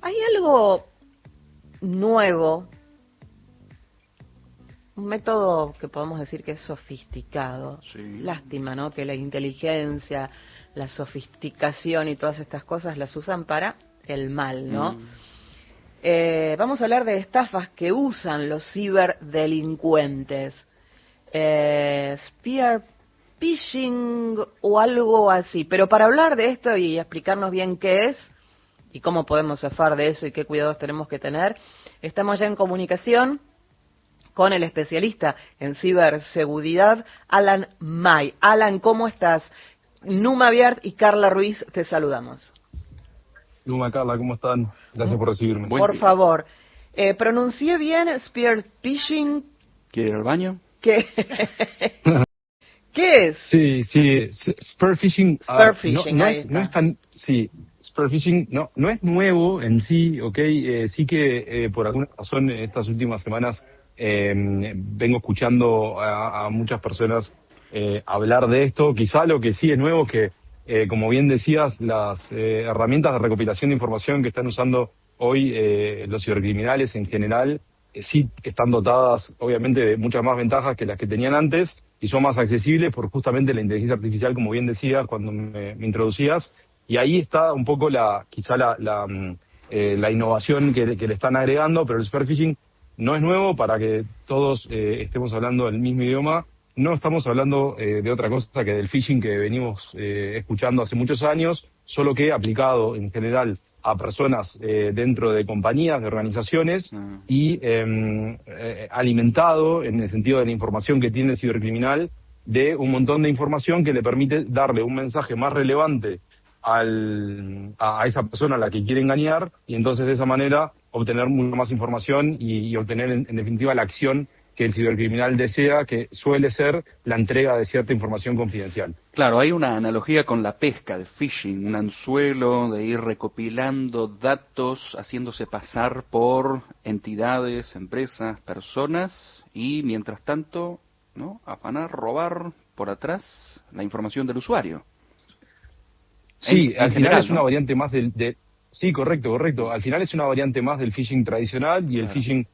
Hay algo nuevo, un método que podemos decir que es sofisticado. Sí. Lástima, ¿no? Que la inteligencia, la sofisticación y todas estas cosas las usan para el mal, ¿no? Vamos a hablar de estafas que usan los ciberdelincuentes. Spear phishing o algo así. Pero para hablar de esto y explicarnos bien qué es y cómo podemos zafar de eso y qué cuidados tenemos que tener, estamos ya en comunicación con el especialista en ciberseguridad, Alan May. Alan, ¿cómo estás? Numa Biart y Carla Ruiz, te saludamos. Numa, Carla, ¿cómo están? Gracias por recibirme. Por favor. ¿Pronuncié bien spear phishing? ¿Quiere ir al baño? ¿Qué? ¿Qué es? Sí, spear phishing. Spear phishing, no ahí es, está. no es tan, sí, spear phishing no es nuevo en sí, ¿ok? Sí que por alguna razón en estas últimas semanas vengo escuchando a muchas personas hablar de esto. Quizá lo que sí es nuevo es que, como bien decías, las herramientas de recopilación de información que están usando hoy los cibercriminales en general sí están dotadas, obviamente, de muchas más ventajas que las que tenían antes y son más accesibles por justamente la inteligencia artificial, como bien decías cuando me introducías. Y ahí está un poco la innovación que le están agregando, pero el spear phishing no es nuevo. Para que todos estemos hablando el mismo idioma, no estamos hablando de otra cosa que del phishing que venimos escuchando hace muchos años, solo que aplicado en general a personas dentro de compañías, de organizaciones, y alimentado, en el sentido de la información que tiene el cibercriminal, de un montón de información que le permite darle un mensaje más relevante a esa persona a la que quiere engañar, y entonces de esa manera obtener mucha más información y obtener en definitiva la acción que el cibercriminal desea, que suele ser la entrega de cierta información confidencial. Claro, hay una analogía con la pesca de phishing, un anzuelo de ir recopilando datos, haciéndose pasar por entidades, empresas, personas, y mientras tanto, ¿no?, afanar, robar por atrás la información del usuario. Sí, al final general, es una ¿no? variante más Sí, correcto. Al final es una variante más del phishing tradicional, y el phishing,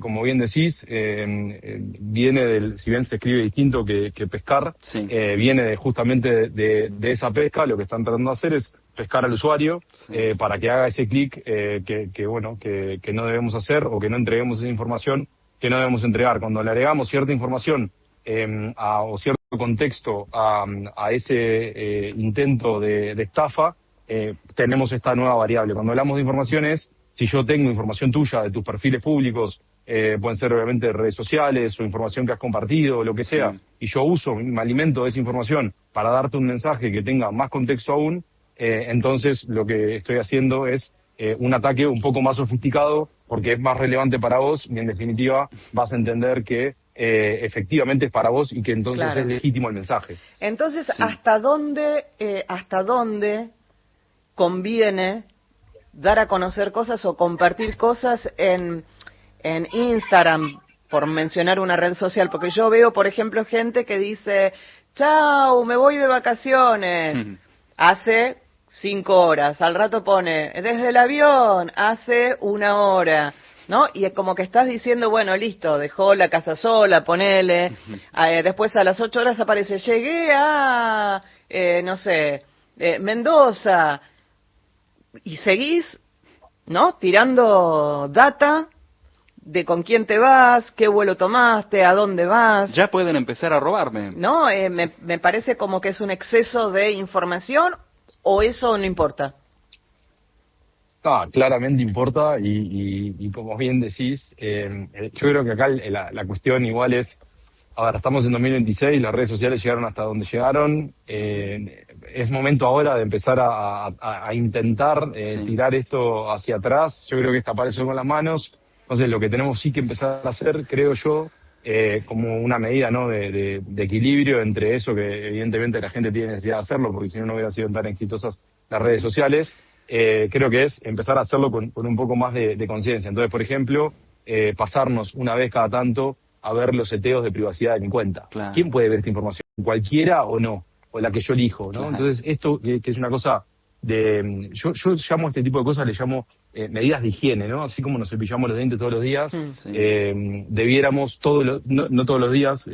como bien decís, viene si bien se escribe distinto que pescar, Sí. Viene justamente de esa pesca. Lo que están tratando de hacer es pescar al usuario, para que haga ese clic que no debemos hacer, o que no entreguemos esa información que no debemos entregar. Cuando le agregamos cierta información o cierto contexto a ese intento de estafa, tenemos esta nueva variable. Cuando hablamos de informaciones, si yo tengo información tuya de tus perfiles públicos, pueden ser obviamente redes sociales o información que has compartido o lo que sea, y yo me alimento de esa información para darte un mensaje que tenga más contexto aún, entonces lo que estoy haciendo es un ataque un poco más sofisticado, porque es más relevante para vos, y en definitiva vas a entender que efectivamente es para vos, y que entonces Claro. es legítimo el mensaje. Entonces, ¿hasta dónde conviene dar a conocer cosas o compartir cosas en Instagram, por mencionar una red social? Porque yo veo, por ejemplo, gente que dice, chau, me voy de vacaciones, hace 5 horas, al rato pone, desde el avión, hace 1 hora, ¿no? Y es como que estás diciendo, bueno, listo, dejó la casa sola, ponele, después a las 8 horas aparece, llegué a, no sé, Mendoza, y seguís, ¿no?, tirando data de con quién te vas, qué vuelo tomaste, a dónde vas. Ya pueden empezar a robarme. No, me parece como que es un exceso de información, o eso no importa. Claramente importa, y como bien decís, yo creo que acá la cuestión igual es, a ver, estamos en 2026, las redes sociales llegaron hasta donde llegaron, es momento ahora de empezar a intentar tirar esto hacia atrás. Yo creo que esta aparece con las manos. Entonces lo que tenemos sí que empezar a hacer, creo yo, como una medida, ¿no?, de equilibrio entre eso, que evidentemente la gente tiene necesidad de hacerlo, porque si no, no hubieran sido tan exitosas las redes sociales. Creo que es empezar a hacerlo con un poco más de conciencia. Entonces, por ejemplo, pasarnos una vez cada tanto a ver los seteos de privacidad de mi cuenta. Claro. ¿Quién puede ver esta información? ¿Cualquiera o no? O la que yo elijo, ¿no? Claro. Entonces, esto que es una cosa yo llamo a este tipo de cosas, le llamo medidas de higiene, ¿no? Así como nos cepillamos los dientes todos los días, Sí. debiéramos no todos los días,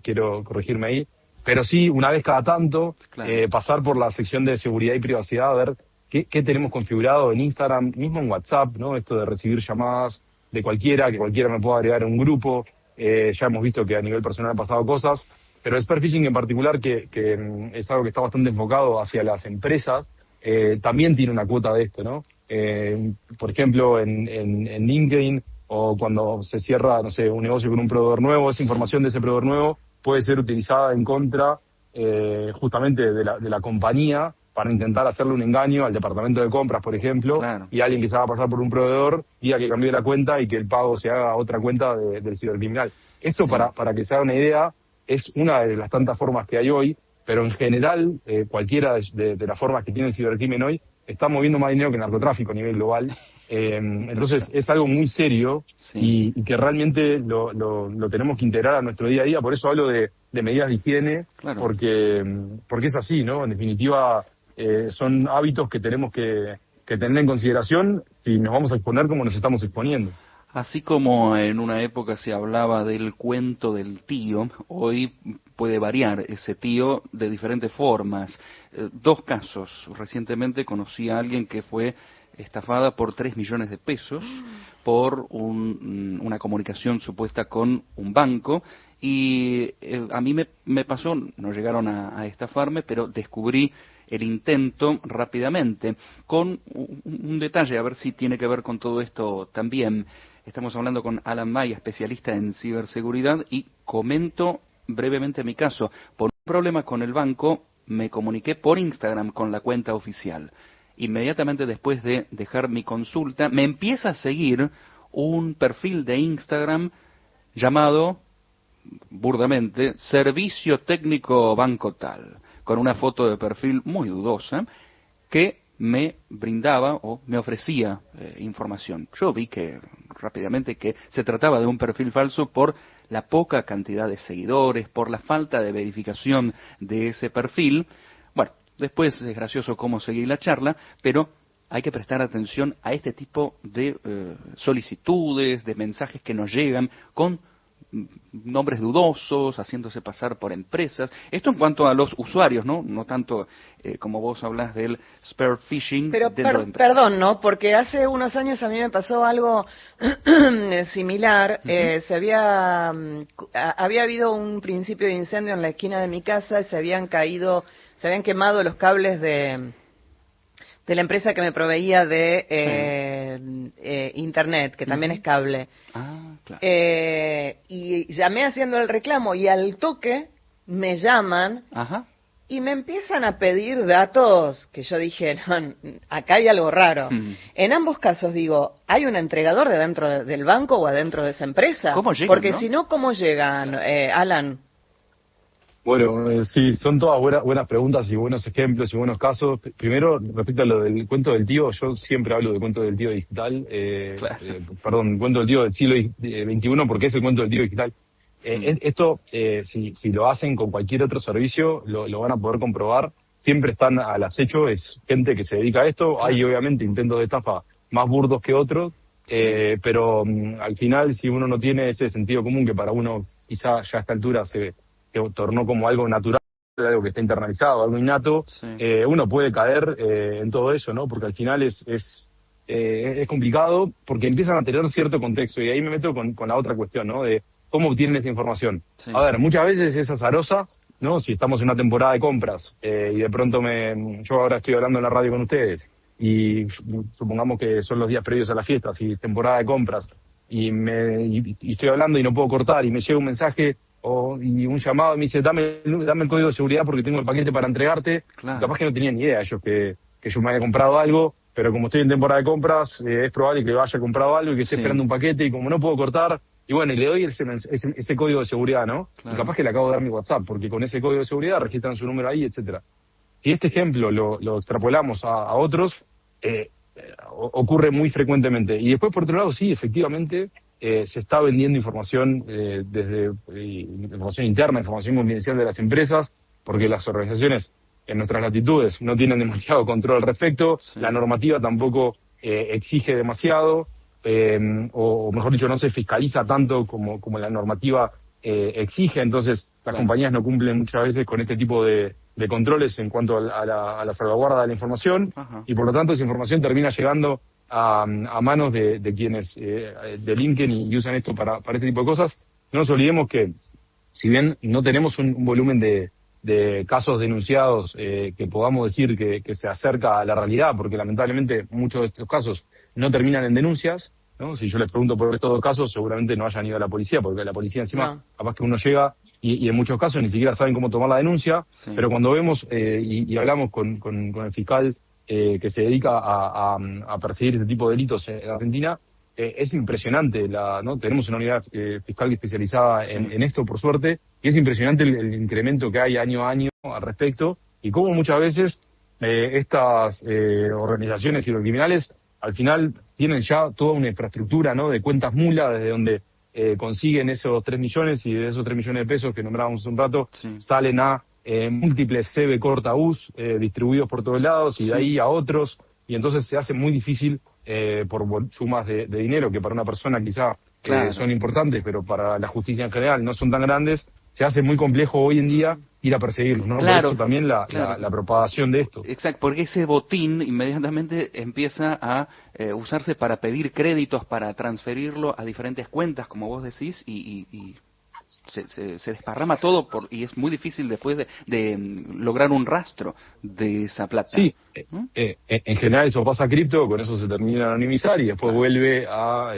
quiero corregirme ahí, pero sí una vez cada tanto, Claro. pasar por la sección de seguridad y privacidad, a ver qué tenemos configurado en Instagram, mismo en WhatsApp, ¿no? Esto de recibir llamadas de cualquiera, que cualquiera me pueda agregar a un grupo. Ya hemos visto que a nivel personal han pasado cosas, pero el spear phishing en particular, que es algo que está bastante enfocado hacia las empresas, también tiene una cuota de esto, ¿no? Por ejemplo, en LinkedIn, o cuando se cierra, no sé, un negocio con un proveedor nuevo, esa información de ese proveedor nuevo puede ser utilizada en contra justamente de la compañía para intentar hacerle un engaño al departamento de compras, por ejemplo, Claro. y alguien que se haga pasar por un proveedor diga que cambió la cuenta y que el pago se haga a otra cuenta del cibercriminal. Esto, Sí. para que se haga una idea, es una de las tantas formas que hay hoy, pero en general, cualquiera de las formas que tiene el cibercrimen hoy está moviendo más dinero que el narcotráfico a nivel global. Entonces es algo muy serio, Sí. y que realmente lo tenemos que integrar a nuestro día a día. Por eso hablo de medidas de higiene, Claro. porque es así, ¿no? En definitiva, son hábitos que tenemos que tener en consideración si nos vamos a exponer como nos estamos exponiendo. Así como en una época se hablaba del cuento del tío, hoy puede variar ese tío de diferentes formas. Dos casos. Recientemente conocí a alguien que fue estafada por 3 millones de pesos por una comunicación supuesta con un banco, y a mí me pasó, no llegaron a estafarme, pero descubrí el intento rápidamente, con un detalle, a ver si tiene que ver con todo esto también. Estamos hablando con Alan May, especialista en ciberseguridad, y comento brevemente mi caso. Por un problema con el banco, me comuniqué por Instagram con la cuenta oficial. Inmediatamente después de dejar mi consulta, me empieza a seguir un perfil de Instagram llamado, burdamente, Servicio Técnico Banco Tal, con una foto de perfil muy dudosa, que me brindaba o me ofrecía información. Yo vi que rápidamente que se trataba de un perfil falso por la poca cantidad de seguidores, por la falta de verificación de ese perfil. Bueno, después es gracioso cómo seguir la charla, pero hay que prestar atención a este tipo de solicitudes, de mensajes que nos llegan con nombres dudosos, haciéndose pasar por empresas. Esto en cuanto a los usuarios, ¿no? No tanto como vos hablas del spear phishing Pero dentro de empresas. perdón, ¿no? Porque hace unos años a mí me pasó algo similar. Había habido un principio de incendio en la esquina de mi casa y se habían quemado los cables de la empresa que me proveía de internet, que también es cable. Ah, claro. Y llamé haciendo el reclamo, y al toque me llaman Ajá. y me empiezan a pedir datos que yo dije, no, acá hay algo raro. En ambos casos digo, ¿hay un entregador de dentro del banco o adentro de esa empresa? ¿Cómo llegan, Porque no? si no, ¿cómo llegan, Alan? Bueno, sí, son todas buenas preguntas y buenos ejemplos y buenos casos. Primero, respecto a lo del cuento del tío, yo siempre hablo del cuento del tío digital, Claro. perdón, cuento del tío del siglo XXI, porque es el cuento del tío digital. Esto, si lo hacen con cualquier otro servicio, lo van a poder comprobar. Siempre están al acecho, es gente que se dedica a esto. Hay obviamente intentos de estafa más burdos que otros, pero al final, si uno no tiene ese sentido común que para uno quizá ya a esta altura se tornó como algo natural, algo que está internalizado, algo innato, uno puede caer en todo eso, ¿no? Porque al final es complicado, porque empiezan a tener cierto contexto, y ahí me meto con la otra cuestión, ¿no? De cómo obtienen esa información. Sí. A ver, muchas veces es azarosa, ¿no? Si estamos en una temporada de compras, y de pronto yo ahora estoy hablando en la radio con ustedes, y supongamos que son los días previos a las fiestas y temporada de compras, y estoy hablando y no puedo cortar, y me llega un mensaje y un llamado y me dice, dame el código de seguridad porque tengo el paquete para entregarte. Claro. Capaz que no tenían ni idea ellos que yo me había comprado algo, pero como estoy en temporada de compras, es probable que haya comprado algo y que esté esperando un paquete, y como no puedo cortar, y bueno, y le doy ese código de seguridad, ¿no? Claro. Y capaz que le acabo de dar mi WhatsApp, porque con ese código de seguridad registran su número ahí, etcétera. Si este ejemplo lo extrapolamos a otros, ocurre muy frecuentemente. Y después, por otro lado, sí, efectivamente, se está vendiendo información, desde información interna, información confidencial de las empresas, porque las organizaciones en nuestras latitudes no tienen demasiado control al respecto, la normativa tampoco exige demasiado, o mejor dicho, no se fiscaliza tanto como la normativa exige, entonces las compañías no cumplen muchas veces con este tipo de controles en cuanto a la salvaguarda de la información. Ajá. Y por lo tanto esa información termina llegando a manos de quienes delinquen y usan esto para este tipo de cosas. No nos olvidemos que, si bien no tenemos un volumen de casos denunciados que podamos decir que se acerca a la realidad, porque lamentablemente muchos de estos casos no terminan en denuncias, ¿no? Si yo les pregunto por estos casos, seguramente no hayan ido a la policía, porque la policía encima, capaz que uno llega y en muchos casos ni siquiera saben cómo tomar la denuncia, pero cuando vemos y hablamos con el fiscal que se dedica a perseguir este tipo de delitos en Argentina, es impresionante, ¿no? Tenemos una unidad fiscal especializada en esto, por suerte, y es impresionante el incremento que hay año a año al respecto, y cómo muchas veces estas organizaciones cibercriminales al final tienen ya toda una infraestructura, ¿no?, de cuentas mula, desde donde consiguen esos 3 millones, y de esos 3 millones de pesos que nombrábamos hace un rato, salen a múltiples CB corta US distribuidos por todos lados, y de ahí a otros, y entonces se hace muy difícil por sumas de dinero que para una persona quizá son importantes, pero para la justicia en general no son tan grandes. Se hace muy complejo hoy en día ir a perseguirlos, ¿no? Claro, por eso también la propagación de esto. Exacto, porque ese botín inmediatamente empieza a usarse para pedir créditos, para transferirlo a diferentes cuentas, como vos decís, y se desparrama todo y es muy difícil después de lograr un rastro de esa plata. Sí, en general eso pasa a cripto, con eso se termina de anonimizar y después vuelve a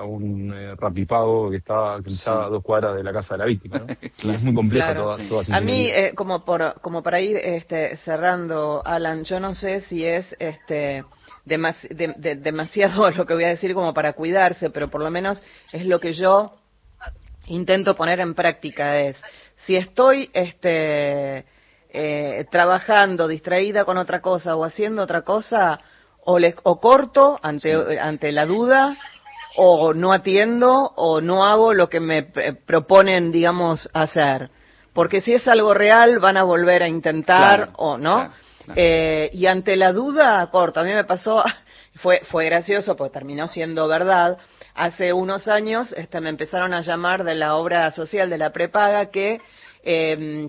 un rapipago que está quizá a 2 cuadras de la casa de la víctima, ¿no? Claro. Es muy complejo toda esa A mí, como para ir cerrando, Alan, yo no sé si es demasiado lo que voy a decir como para cuidarse, pero por lo menos es lo que yo intento poner en práctica. Es, si estoy trabajando, distraída con otra cosa o haciendo otra cosa, o corto ante la duda, o no atiendo, o no hago lo que me proponen, digamos, hacer. Porque si es algo real, van a volver a intentar, o no. Y ante la duda, corto. A mí me pasó, fue gracioso, porque terminó siendo verdad. Hace unos años me empezaron a llamar de la obra social de la prepaga que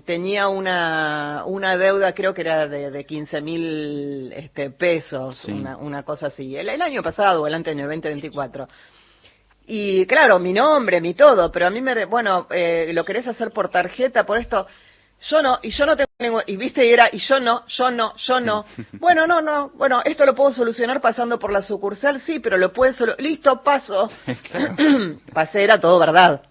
tenía una deuda, creo que era de 15.000 pesos, una cosa así. El año pasado, el año 2024. Y claro, mi nombre, mi todo, pero a mí lo querés hacer por tarjeta, por esto. Yo no tengo ningún, y viste, yo no. Bueno, esto lo puedo solucionar pasando por la sucursal, sí, pero lo puedes listo, paso. Pasé, era todo verdad.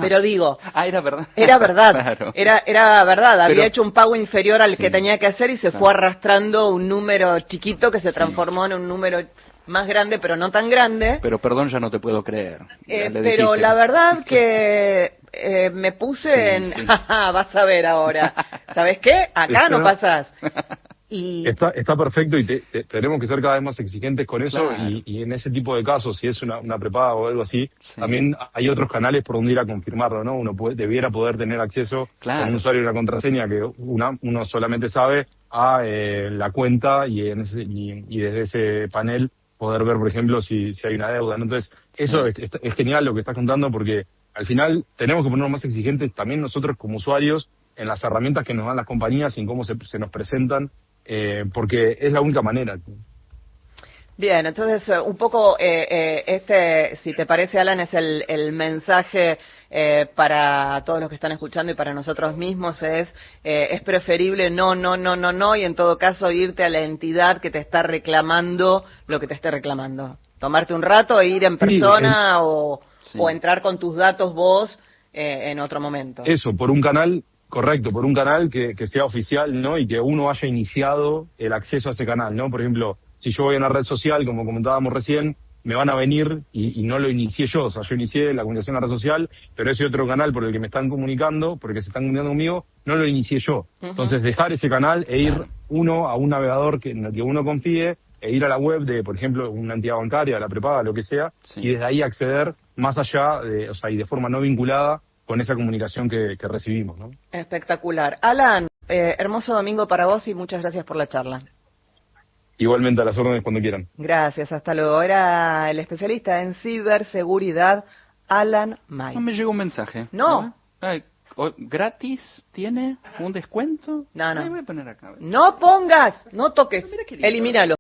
Pero digo, era verdad. Era verdad. Claro. Era verdad, Pero, había hecho un pago inferior al que tenía que hacer y se fue arrastrando un número chiquito que se transformó en un número más grande, pero no tan grande. Pero perdón, ya no te puedo creer. Pero la verdad que me puse vas a ver ahora. ¿Sabes qué? Acá no pasás. Y está perfecto, y tenemos que ser cada vez más exigentes con eso. Claro. Y en ese tipo de casos, si es una prepaga o algo así, también hay otros canales por donde ir a confirmarlo, ¿no? Uno debiera poder tener acceso con un usuario y una contraseña que uno solamente sabe a la cuenta, y desde ese panel poder ver, por ejemplo, si hay una deuda, ¿no? Entonces, eso es genial lo que estás contando, porque al final tenemos que ponernos más exigentes también nosotros como usuarios en las herramientas que nos dan las compañías y en cómo se nos presentan, porque es la única manera. Bien, entonces un poco si te parece, Alan, es el mensaje para todos los que están escuchando y para nosotros mismos, es preferible no, y en todo caso irte a la entidad que te está reclamando lo que te esté reclamando. Tomarte un rato e ir en persona o entrar con tus datos vos en otro momento. Eso, por un canal. Correcto, por un canal que sea oficial, ¿no? Y que uno haya iniciado el acceso a ese canal, ¿no? Por ejemplo, si yo voy a una red social, como comentábamos recién, me van a venir y no lo inicié yo. O sea, yo inicié la comunicación en la red social, pero ese otro canal por el que me están comunicando, porque se están comunicando conmigo, no lo inicié yo. Entonces, dejar ese canal e ir uno a un navegador en el que uno confíe, e ir a la web de, por ejemplo, una entidad bancaria, la prepaga, lo que sea, y desde ahí acceder más allá, y de forma no vinculada, con esa comunicación que recibimos, ¿no? Espectacular. Alan, hermoso domingo para vos y muchas gracias por la charla. Igualmente a las órdenes cuando quieran. Gracias, hasta luego. Era el especialista en ciberseguridad, Alan May. No me llegó un mensaje. No. Ay, ¿gratis tiene un descuento? No. Voy a poner acá. No pongas, no toques, Mira qué lindo. elimínalo.